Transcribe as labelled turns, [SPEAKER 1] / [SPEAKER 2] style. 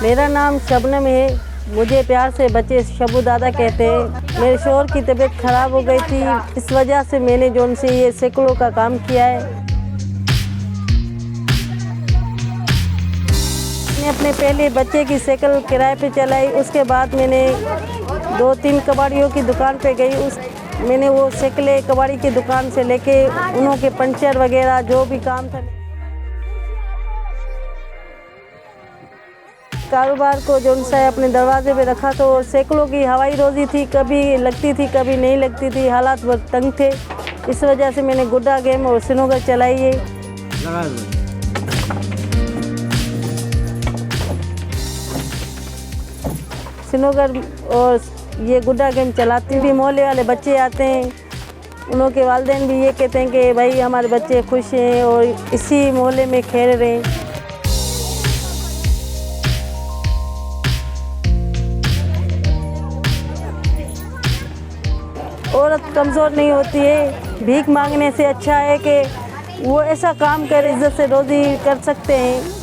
[SPEAKER 1] मेरा नाम शबनम है। मुझे प्यार से बच्चे शबू दादा कहते हैं। मेरे शोहर की तबीयत ख़राब हो गई थी, इस वजह से मैंने जो उनसे ये सैकड़ों का काम किया है। मैंने अपने पहले बच्चे की साइकिल किराए पे चलाई, उसके बाद मैंने 2-3 कबाड़ियों की दुकान पे गई। मैंने वो साइकिलें कबाड़ी की दुकान से लेके उन्हों के पंचर वगैरह जो भी काम था, कारोबार को जो उनसे अपने दरवाजे पे रखा। तो सैकड़ों की हवाई रोजी थी, कभी लगती थी कभी नहीं लगती थी, हालात बहुत तंग थे। इस वजह से मैंने गुड्डा गेम और स्नूकर चलाई है। स्नूकर और ये गुड्डा गेम चलाती भी। मोहल्ले वाले बच्चे आते हैं, उन्हों के वालिदैन भी ये कहते हैं कि भाई हमारे बच्चे खुश हैं और इसी मोहल्ले में खेल रहे हैं। औरत कमज़ोर नहीं होती है। भीख मांगने से अच्छा है कि वो ऐसा काम कर इज्जत से रोज़ी कर सकते हैं।